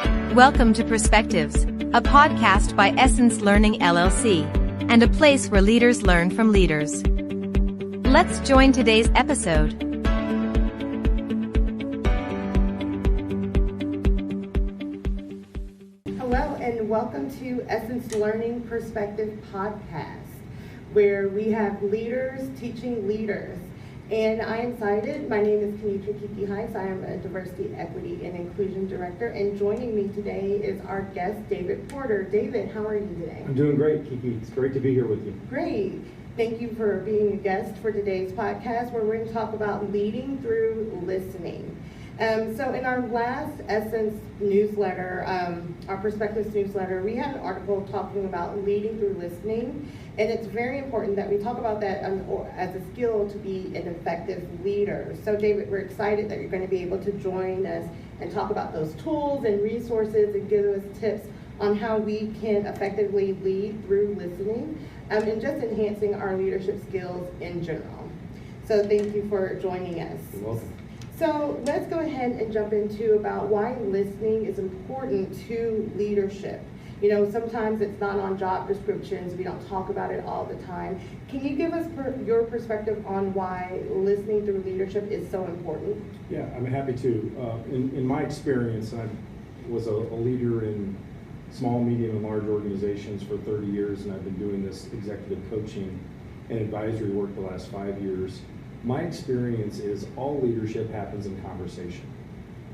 Welcome to Perspectives, a podcast by Essence Learning LLC, and a place where leaders learn from leaders. Let's join today's episode. Hello, and welcome to Essence Learning Perspective podcast, where we have leaders teaching leaders. And I am excited. My name is Kanetra Hights. I am a Diversity, Equity, and Inclusion Director. And joining me today is our guest, David Porter. David, how are you today? I'm doing great, Kiki. It's great to be here with you. Great. Thank you for being a guest for today's podcast, where we're going to talk about leading through listening. So in our last Essence newsletter, our Perspectives newsletter, we had an article talking about leading through listening. And it's very important that we talk about that as a skill to be an effective leader. So David, we're excited that you're going to be able to join us and talk about those tools and resources and give us tips on how we can effectively lead through listening and just enhancing our leadership skills in general. So thank you for joining us. You're welcome. So let's go ahead and jump into about why listening is important to leadership. You know, sometimes it's not on job descriptions. We don't talk about it all the time. Can you give us your perspective on why listening through leadership is so important? Yeah, I'm happy to. In my experience, I was a leader in small, medium, and large organizations for 30 years, and I've been doing this executive coaching and advisory work the last 5 years. My experience is all leadership happens in conversation.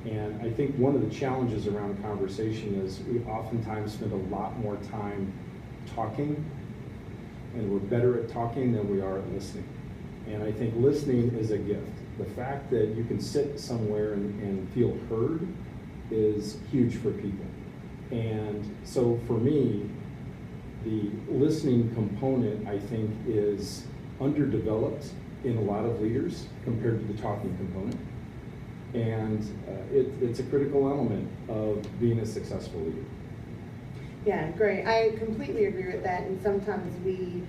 And I think one of the challenges around conversation is we oftentimes spend a lot more time talking, and we're better at talking than we are at listening. And I think listening is a gift. The fact that you can sit somewhere and feel heard is huge for people. And so for me, the listening component, I think, is underdeveloped in a lot of leaders compared to the talking component. And it's a critical element of being a successful leader. Yeah, great. I completely agree with that. And sometimes we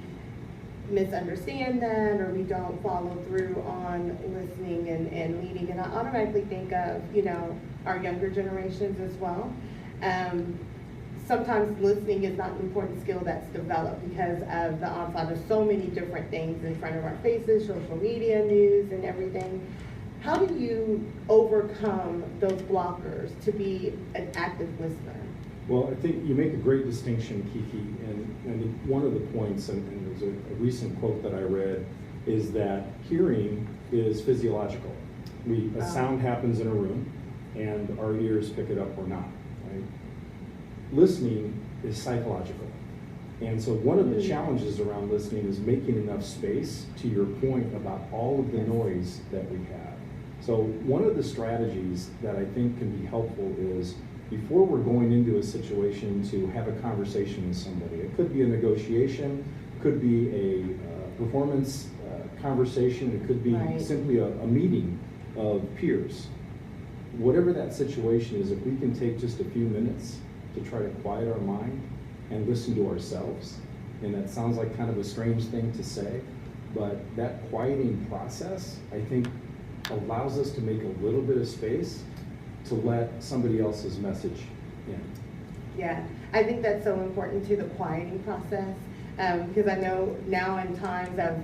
misunderstand that, or we don't follow through on listening and leading. And I automatically think of, our younger generations as well. Sometimes listening is not an important skill that's developed because of the onslaught of so many different things in front of our faces, social media, news, and everything. How do you overcome those blockers to be an active listener? Well, I think you make a great distinction, Kiki, and one of the points, and there's a recent quote that I read, is that hearing is physiological. A sound happens in a room, and our ears pick it up or not, right? Listening is psychological. And so one of the challenges around listening is making enough space, to your point about all of the noise that we have. So one of the strategies that I think can be helpful is, before we're going into a situation to have a conversation with somebody, it could be a negotiation, could be a performance conversation, it could be simply a meeting of peers. Whatever that situation is, if we can take just a few minutes to try to quiet our mind and listen to ourselves, and that sounds like kind of a strange thing to say, but that quieting process, I think, allows us to make a little bit of space to let somebody else's message in. Yeah, I think that's so important to the quieting process, because I know now in times of,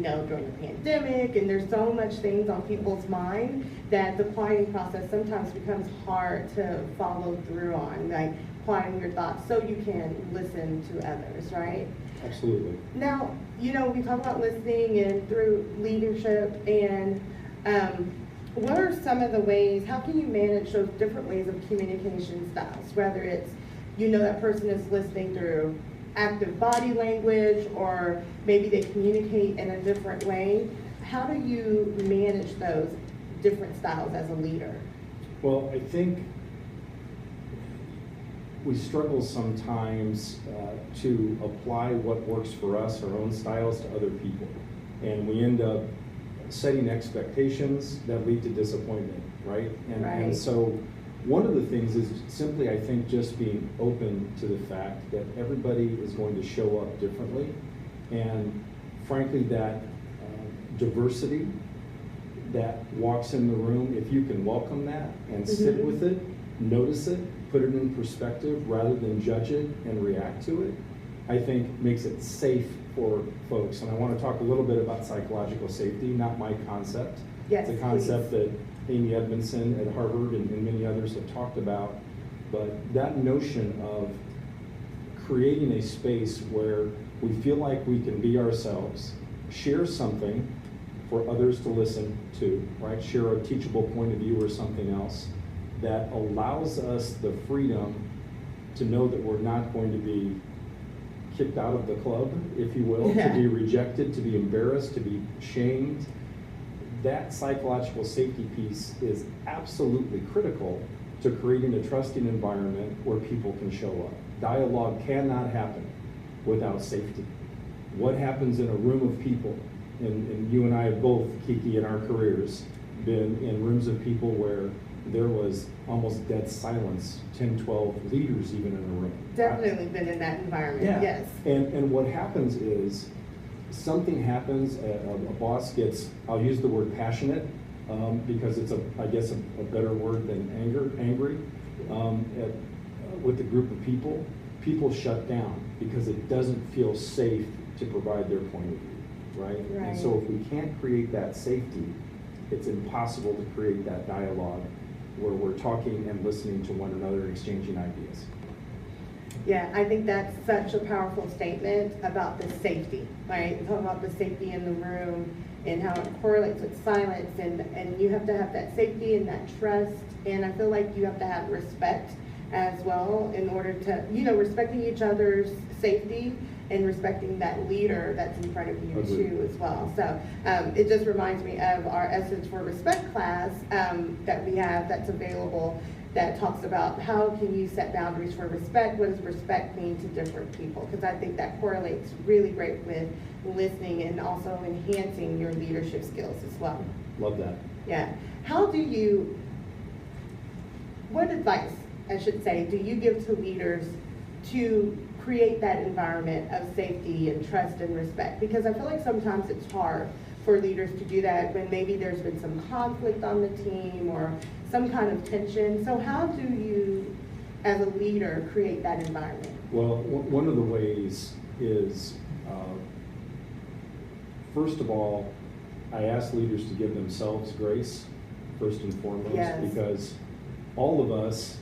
during the pandemic, and there's so much things on people's mind that the quieting process sometimes becomes hard to follow through on, like quieting your thoughts so you can listen to others, right? Absolutely. Now, we talk about listening and through leadership, and what are some of the ways, how can you manage those different ways of communication styles, whether it's, that person is listening through active body language, or maybe they communicate in a different way. How do you manage those different styles as a leader? Well, I think we struggle sometimes to apply what works for us, our own styles, to other people. And we end up setting expectations that lead to disappointment, right? And so one of the things is simply, I think, just being open to the fact that everybody is going to show up differently. And frankly, that diversity that walks in the room, if you can welcome that and sit with it, notice it, put it in perspective rather than judge it and react to it, I think makes it safe for folks. And I want to talk a little bit about psychological safety, not my concept. Yes, it's a concept that Amy Edmondson at Harvard and many others have talked about. But that notion of creating a space where we feel like we can be ourselves, share something for others to listen to, right? Share a teachable point of view or something else that allows us the freedom to know that we're not going to be kicked out of the club, if you will, to be rejected, to be embarrassed, to be shamed. That psychological safety piece is absolutely critical to creating a trusting environment where people can show up. Dialogue cannot happen without safety. What happens in a room of people, and you and I have both, Kiki, in our careers, been in rooms of people where there was almost dead silence, 10, 12 leaders even in a room. Definitely been in that environment, yeah. Yes. And what happens is, something happens, a boss gets, I'll use the word passionate, because it's, I guess, a better word than angry, with a group of people. People shut down because it doesn't feel safe to provide their point of view, right? And so if we can't create that safety, it's impossible to create that dialogue where we're talking and listening to one another and exchanging ideas. Yeah, I think that's such a powerful statement about the safety, right? Talking about the safety in the room and how it correlates with silence, and you have to have that safety and that trust, and I feel like you have to have respect as well in order to, respecting each other's safety and respecting that leader that's in front of you too as well. So it just reminds me of our Essence for Respect class that we have that's available, that talks about how can you set boundaries for respect, what does respect mean to different people, because I think that correlates really great with listening and also enhancing your leadership skills as well. Love that. Yeah. What advice, I should say, do you give to leaders to create that environment of safety and trust and respect? Because I feel like sometimes it's hard for leaders to do that when maybe there's been some conflict on the team or some kind of tension. So how do you, as a leader, create that environment? Well, one of the ways is, first of all, I ask leaders to give themselves grace, first and foremost, because all of us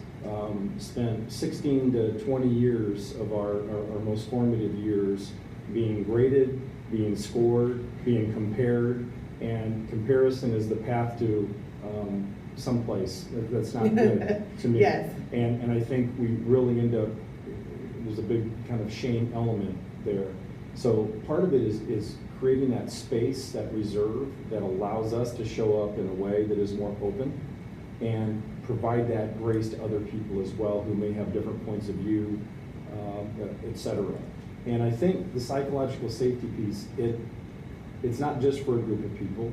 spent 16 to 20 years of our most formative years being graded, being scored, being compared, and comparison is the path to someplace that's not good to me. Yes. And I think we really end up, there's a big kind of shame element there. So part of it is creating that space, that reserve that allows us to show up in a way that is more open and provide that grace to other people as well who may have different points of view, etc. And I think the psychological safety piece, it's not just for a group of people.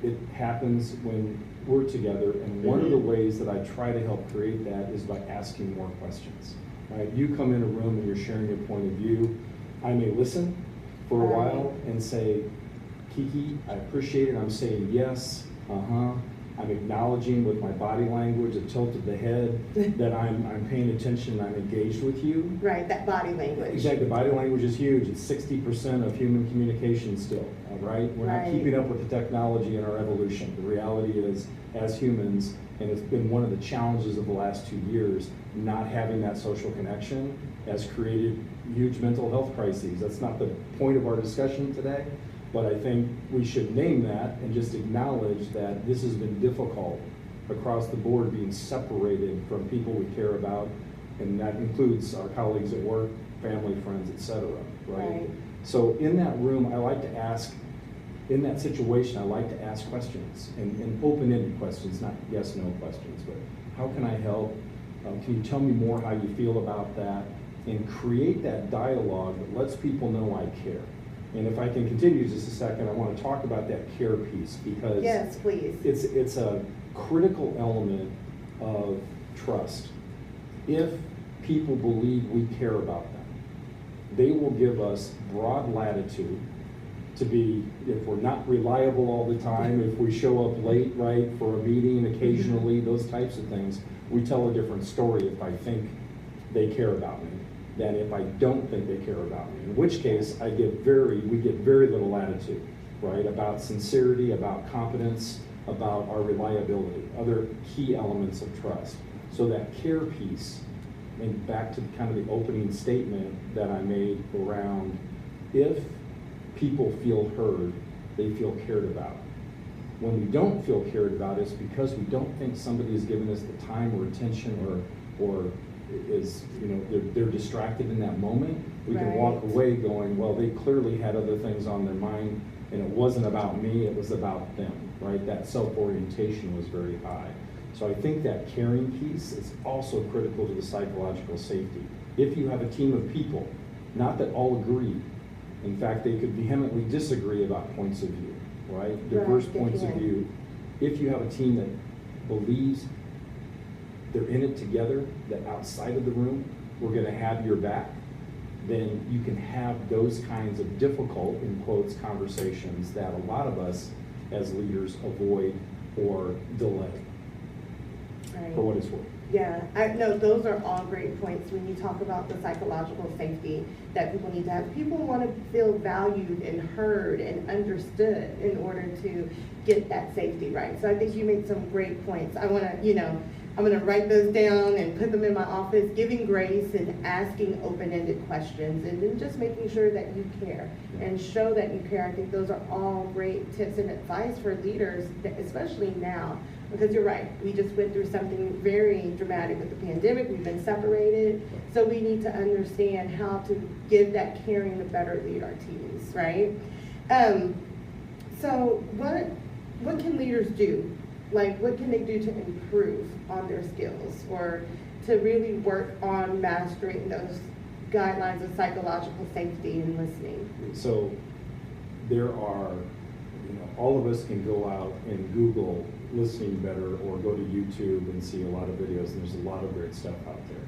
It happens when we're together, and one of the ways that I try to help create that is by asking more questions. Right? You come in a room and you're sharing your point of view. I may listen for a while and say, Kiki, I appreciate it. I'm saying yes, I'm acknowledging with my body language, a tilt of the head, that I'm paying attention and I'm engaged with you. Right, that body language. Exactly, body language is huge. It's 60% of human communication still, right? We're not keeping up with the technology in our evolution. The reality is, as humans, and it's been one of the challenges of the last 2 years, not having that social connection has created huge mental health crises. That's not the point of our discussion today. But I think we should name that and just acknowledge that this has been difficult across the board, being separated from people we care about, and that includes our colleagues at work, family, friends, etc. Right? So in that room, I like to ask, in that situation, I like to ask questions, and open-ended questions, not yes/no questions, but how can I help? Can you tell me more how you feel about that? And create that dialogue that lets people know I care. And if I can continue just a second, I want to talk about that care piece, because yes, please. It's a critical element of trust. If people believe we care about them, they will give us broad latitude to be, if we're not reliable all the time, if we show up late, right, for a meeting occasionally, those types of things, we tell a different story if I think they care about me than if I don't think they care about me. In which case, we get very little latitude, right, about sincerity, about competence, about our reliability, other key elements of trust. So that care piece, and back to kind of the opening statement that I made around, if people feel heard, they feel cared about. When we don't feel cared about, it's because we don't think somebody is giving us the time or attention, or is, they're distracted in that moment. We can walk away going, well, they clearly had other things on their mind, and it wasn't about me, it was about them, right? That self-orientation was very high. So I think that caring piece is also critical to the psychological safety. If you have a team of people, not that all agree, in fact, they could vehemently disagree about points of view, right? Diverse points of view. If you have a team that believes they're in it together, that outside of the room, we're gonna have your back, then you can have those kinds of difficult, in quotes, conversations that a lot of us as leaders avoid or delay, for what it's worth. Yeah, no, those are all great points when you talk about the psychological safety that people need to have. People want to feel valued and heard and understood in order to get that safety, right? So I think you made some great points. I want to, I'm going to write those down and put them in my office, giving grace and asking open-ended questions, and then just making sure that you care and show that you care. I think those are all great tips and advice for leaders, especially now. Because you're right, we just went through something very dramatic with the pandemic. We've been separated, so we need to understand how to give that caring to better lead our teams, right? So what can leaders do? Like, what can they do to improve on their skills or to really work on mastering those guidelines of psychological safety and listening? So there are, all of us can go out and Google listening better or go to YouTube and see a lot of videos, and there's a lot of great stuff out there.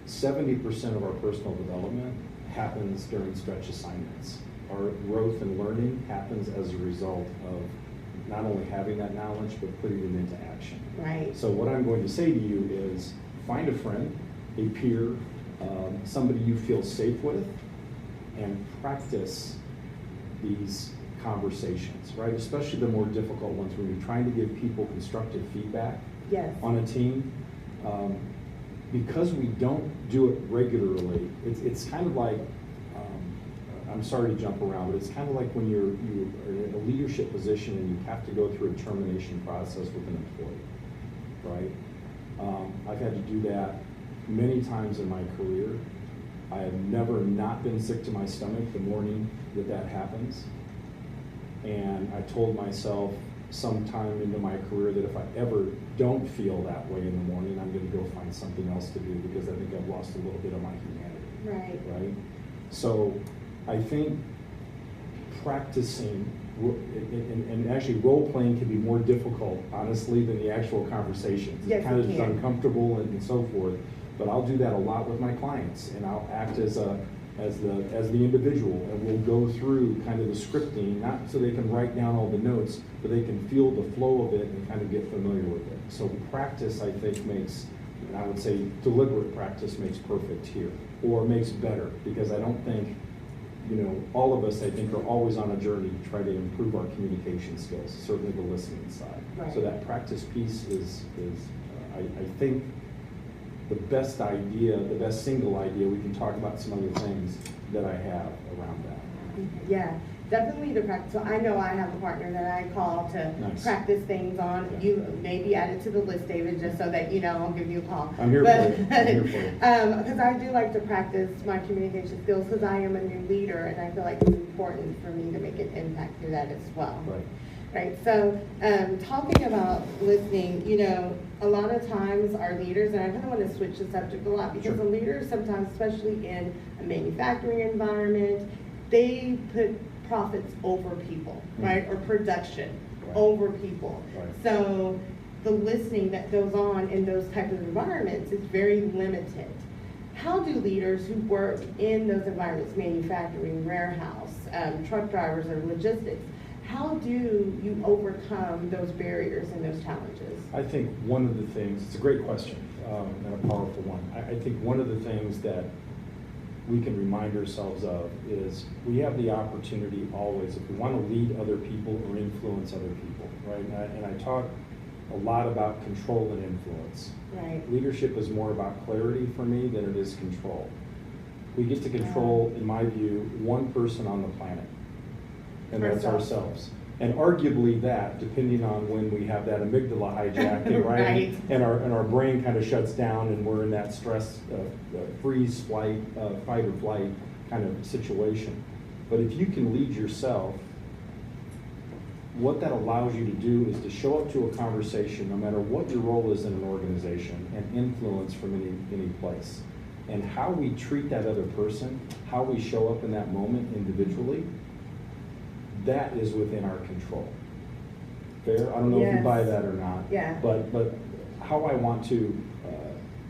70% of our personal development happens during stretch assignments. Our growth and learning happens as a result of not only having that knowledge, but putting it into action. Right. So what I'm going to say to you is find a friend, a peer, somebody you feel safe with, and practice these conversations, right? Especially the more difficult ones when you're trying to give people constructive feedback on a team. Because we don't do it regularly, it's kind of like, I'm sorry to jump around, but it's kind of like when you're in a leadership position and you have to go through a termination process with an employee, right? I've had to do that many times in my career. I have never not been sick to my stomach the morning that happens. And I told myself sometime into my career that if I ever don't feel that way in the morning, I'm going to go find something else to do because I think I've lost a little bit of my humanity. Right? So I think practicing, and actually role-playing can be more difficult, honestly, than the actual conversations. It kind of is uncomfortable and so forth. But I'll do that a lot with my clients, and I'll act as the individual, and we'll go through kind of the scripting, not so they can write down all the notes, but they can feel the flow of it and kind of get familiar with it. So practice, I think, makes, and I would say deliberate practice makes perfect here, or makes better, because I don't think, all of us, I think, are always on a journey to try to improve our communication skills, certainly the listening side. Right. So that practice piece is I think, the best idea, the best single idea. We can talk about some other things that I have around that. Yeah, definitely the practice. So I know I have a partner that I call to practice things on. Yeah. You maybe add it to the list, David, just so that I'll give you a call. I'm here for you. I'm here for you. Because I do like to practice my communication skills because I am a new leader, and I feel like it's important for me to make an impact through that as well. Right. So talking about listening, a lot of times our leaders, and I kind of want to switch the subject a lot because the leaders sometimes, especially in a manufacturing environment, they put profits over people, right? Or production over people. So the listening that goes on in those types of environments is very limited. how do leaders who work in those environments, manufacturing, warehouse, truck drivers, or logistics, how do you overcome those barriers and those challenges? I think one of the things, it's a great question and a powerful one. I think one of the things that we can remind ourselves of is we have the opportunity always, if we want to lead other people or influence other people, right? And I talk a lot about control and influence. Right. Leadership is more about clarity for me than it is control. We get to control, in my view, one person on the planet, and that's ourselves. And arguably that, depending on when we have that amygdala hijacking, right? Right. And our brain kind of shuts down and we're in that stress, freeze, flight, fight or flight kind of situation. But if you can lead yourself, what that allows you to do is to show up to a conversation, no matter what your role is in an organization, and influence from any place. And how we treat that other person, how we show up in that moment individually, that is within our control. Fair? I don't know if you buy that or not. Yeah. But how I want to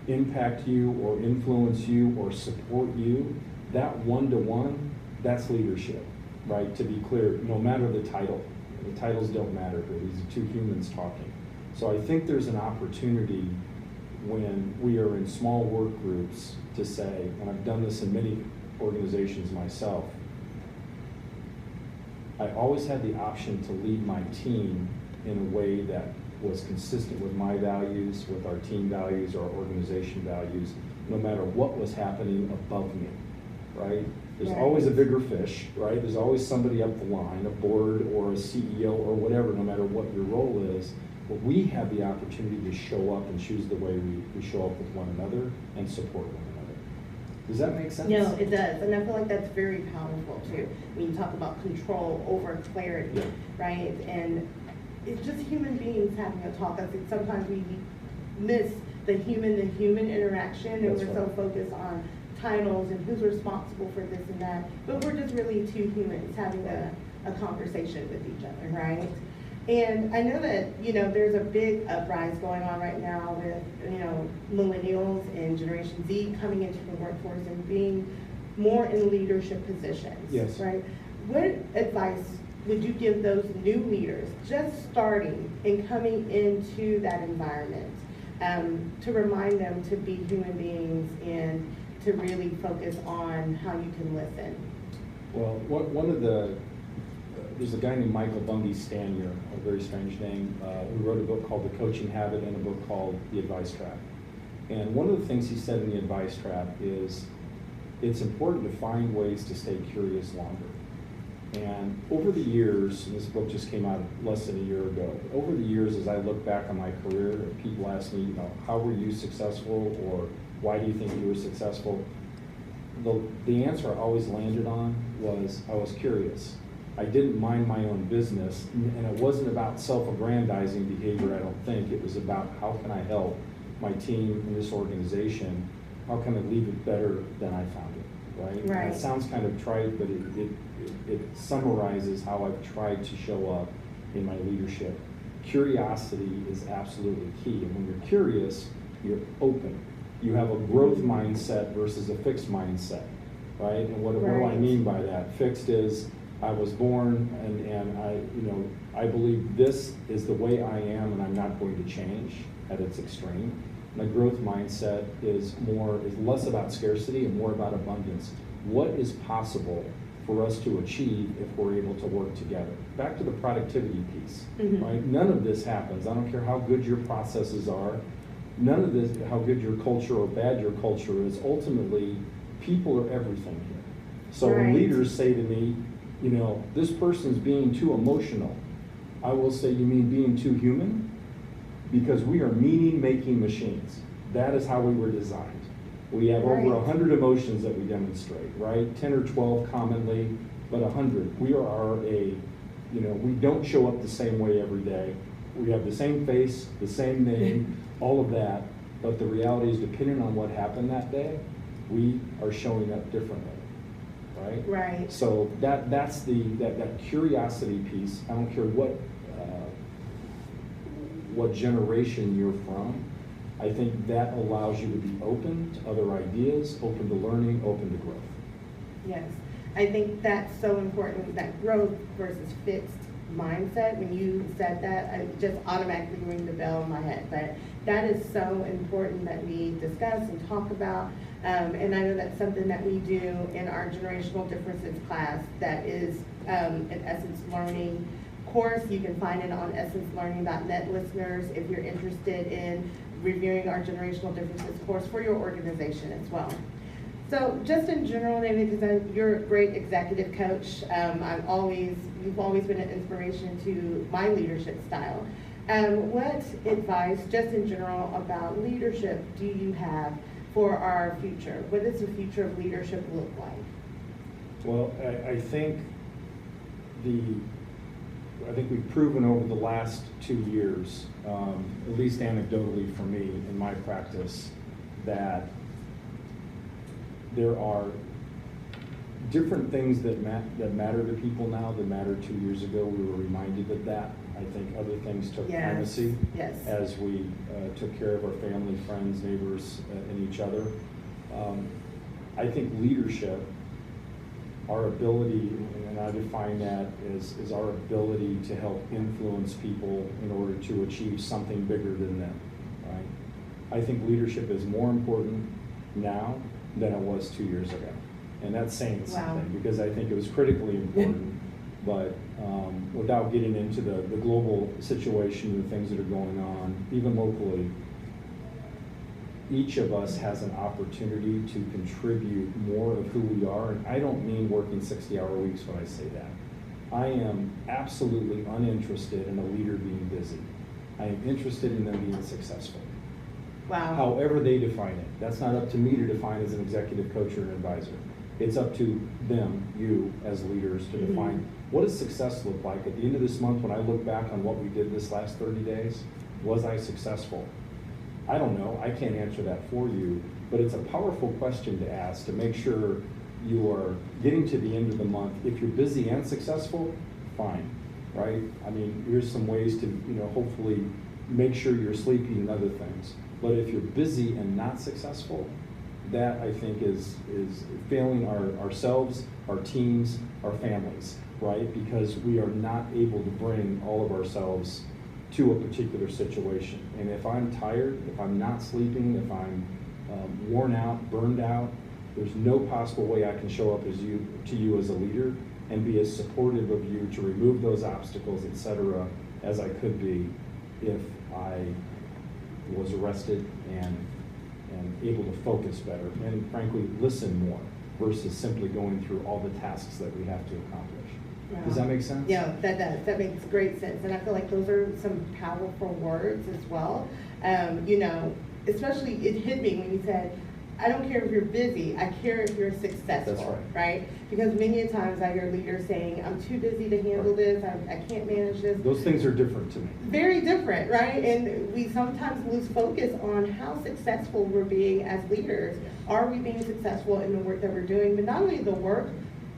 impact you or influence you or support you, that one-to-one, that's leadership, right? To be clear, no matter the title. The titles don't matter here. These are two humans talking. So I think there's an opportunity when we are in small work groups to say, and I've done this in many organizations myself, I always had the option to lead my team in a way that was consistent with my values, with our team values, our organization values, no matter what was happening above me, right? There's always a bigger fish, right? There's always somebody up the line, a board or a CEO or whatever, no matter what your role is. But we have the opportunity to show up and choose the way we show up with one another and support one another. Does that make sense? No, it does. And I feel like that's very powerful too. When you talk about control over clarity, right? And it's just human beings having a talk. I think sometimes we miss the human-to-human interaction, and we're so focused on titles and who's responsible for this and that, but we're just really two humans having a conversation with each other, right? And I know that, there's a big uprise going on right now with, millennials and Generation Z coming into the workforce and being more in leadership positions, right? What advice would you give those new leaders just starting and coming into that environment to remind them to be human beings and to really focus on how you can listen? Well, one of there's a guy named Michael Bungay Stanier, a very strange name, who wrote a book called The Coaching Habit and a book called The Advice Trap. And one of the things he said in The Advice Trap is it's important to find ways to stay curious longer. And over the years, and this book just came out less than a year ago, over the years as I look back on my career, people ask me, how were you successful, or why do you think you were successful? The answer I always landed on was I was curious. I didn't mind my own business, and it wasn't about self-aggrandizing behavior, I don't think. It was about how can I help my team in this organization, how can I leave it better than I found it, right? Right. It sounds kind of trite, but it summarizes how I've tried to show up in my leadership. Curiosity is absolutely key, and when you're curious, you're open. You have a growth mindset versus a fixed mindset, right? And what do I mean by that? Fixed is I was born and I believe this is the way I am and I'm not going to change at its extreme. My growth mindset is less about scarcity and more about abundance. What is possible for us to achieve if we're able to work together? Back to the productivity piece, right? None of this happens. I don't care how good your processes are. None of this, how good your culture or bad your culture is. Ultimately, people are everything here. So when leaders say to me, this person's being too emotional, I will say, you mean being too human? Because we are meaning-making machines. That is how we were designed. We have over 100 emotions that we demonstrate, right? 10 or 12 commonly, but 100. We we don't show up the same way every day. We have the same face, the same name, all of that, but the reality is, depending on what happened that day, we are showing up differently, right? Right. So that's that curiosity piece. I don't care what generation you're from. I think that allows you to be open to other ideas, open to learning, open to growth. Yes, I think that's so important, that growth versus fixed mindset. When you said that, I just automatically ring the bell in my head. But that is so important that we discuss and talk about. And I know that's something that we do in our generational differences class that is an Essence Learning course. You can find it on essencelearning.net, listeners, if you're interested in reviewing our generational differences course for your organization as well. So just in general, David, because you're a great executive coach, you've always been an inspiration to my leadership style. What advice, just in general, about leadership do you have for our future? What does the future of leadership look like? Well, I think we've proven over the last 2 years, at least anecdotally for me in my practice, that there are different things that matter to people now that mattered 2 years ago. We were reminded of that. I think other things took primacy as we took care of our family, friends, neighbors, and each other. I think leadership, our ability, and I define that as our ability to help influence people in order to achieve something bigger than them, right? I think leadership is more important now than it was 2 years ago. And that's saying something, because I think it was critically important, but without getting into the global situation, the things that are going on, even locally, each of us has an opportunity to contribute more of who we are. And I don't mean working 60-hour weeks when I say that. I am absolutely uninterested in a leader being busy. I am interested in them being successful. Wow. However they define it. That's not up to me to define as an executive coach or an advisor. It's up to them, you as leaders, to define what does success look like. At the end of this month, when I look back on what we did this last 30 days, was I successful? I don't know, I can't answer that for you, but it's a powerful question to ask to make sure you are getting to the end of the month. If you're busy and successful, fine, right? I mean, here's some ways to, hopefully make sure you're sleeping and other things. But if you're busy and not successful, that I think is failing ourselves, our teams, our families, right? Because we are not able to bring all of ourselves to a particular situation. And if I'm tired, if I'm not sleeping, if I'm worn out, burned out, there's no possible way I can show up to you as a leader and be as supportive of you to remove those obstacles, etc., as I could be if I was arrested and able to focus better and frankly listen more versus simply going through all the tasks that we have to accomplish. Wow. Does that make sense? Yeah, that does. That makes great sense. And I feel like those are some powerful words as well. Especially it hit me when you said, I don't care if you're busy, I care if you're successful. That's right? Because many times I hear leaders saying, I'm too busy to handle this, I can't manage this. Those things are different to me. Very different, right? And we sometimes lose focus on how successful we're being as leaders. Are we being successful in the work that we're doing? But not only the work,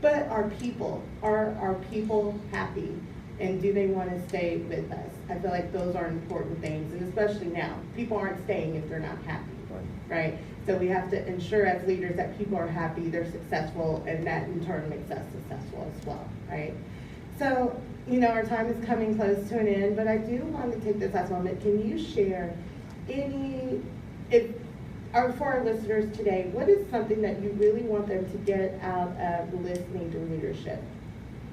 but our people. Are our people happy? And do they want to stay with us? I feel like those are important things, and especially now. People aren't staying if they're not happy, right? So we have to ensure as leaders that people are happy, they're successful, and that in turn makes us successful as well, right? So, our time is coming close to an end, but I do want to take this last moment. Can you share for our listeners today, what is something that you really want them to get out of listening to leadership?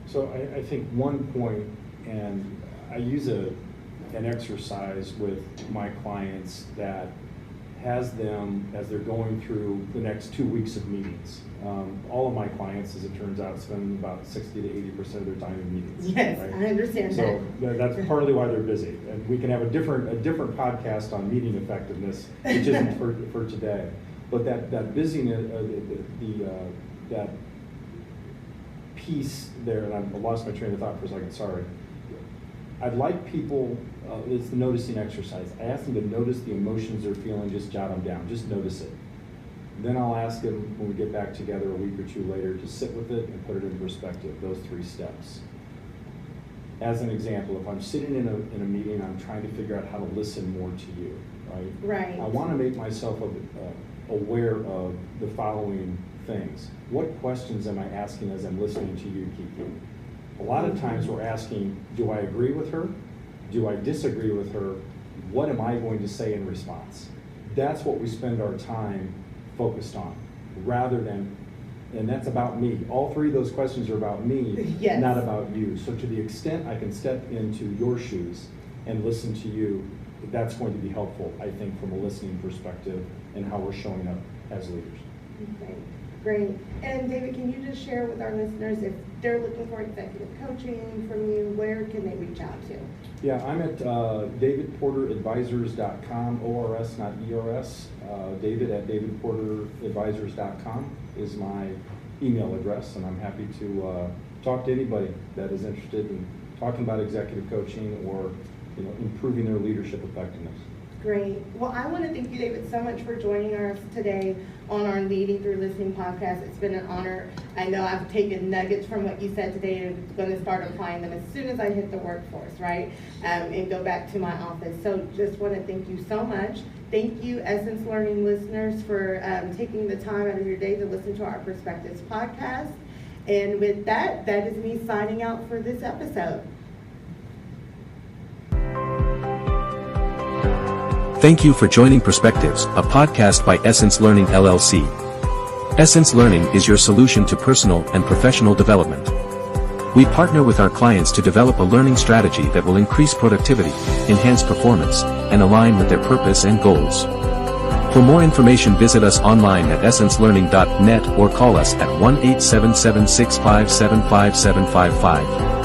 So I think one point, and I use an exercise with my clients that has them, as they're going through the next 2 weeks of meetings. All of my clients, as it turns out, spend about 60 to 80% of their time in meetings. Yes, right? I understand so that. That's partly why they're busy. And we can have a different podcast on meeting effectiveness, which isn't for today. But that busyness, that piece there, and I lost my train of thought for a second, sorry. I'd like people, it's the noticing exercise. I ask them to notice the emotions they're feeling, just jot them down, just notice it. Then I'll ask them, when we get back together a week or two later, to sit with it and put it in perspective, those 3 steps. as an example, if I'm sitting in a meeting, I'm trying to figure out how to listen more to you, right? Right. I want to make myself aware of the following things. What questions am I asking as I'm listening to you, Kiki? A lot of times we're asking, do I agree with her? Do I disagree with her? What am I going to say in response? That's what we spend our time focused on, rather than, and that's about me. All three of those questions are about me, yes. Not about you. So to the extent I can step into your shoes and listen to you, that's going to be helpful, I think, from a listening perspective and how we're showing up as leaders. Okay, great. And David, can you just share with our listeners, if they're looking for executive coaching from you, where can they reach out to? Yeah, I'm at davidporteradvisors.com, ORS, not ERS. David at davidporteradvisors.com is my email address, and I'm happy to talk to anybody that is interested in talking about executive coaching or improving their leadership effectiveness. Great. Well, I want to thank you, David, so much for joining us today on our Leading Through Listening podcast. It's been an honor. I know I've taken nuggets from what you said today and I'm going to start applying them as soon as I hit the workforce, right? And go back to my office. So just want to thank you so much. Thank you, Essence Learning listeners, for taking the time out of your day to listen to our Perspectives podcast. And with that, that is me signing out for this episode. Thank you for joining Perspectives, a podcast by Essence Learning LLC. Essence Learning is your solution to personal and professional development. We partner with our clients to develop a learning strategy that will increase productivity, enhance performance, and align with their purpose and goals. For more information, visit us online at essencelearning.net or call us at 1-877-657-5755.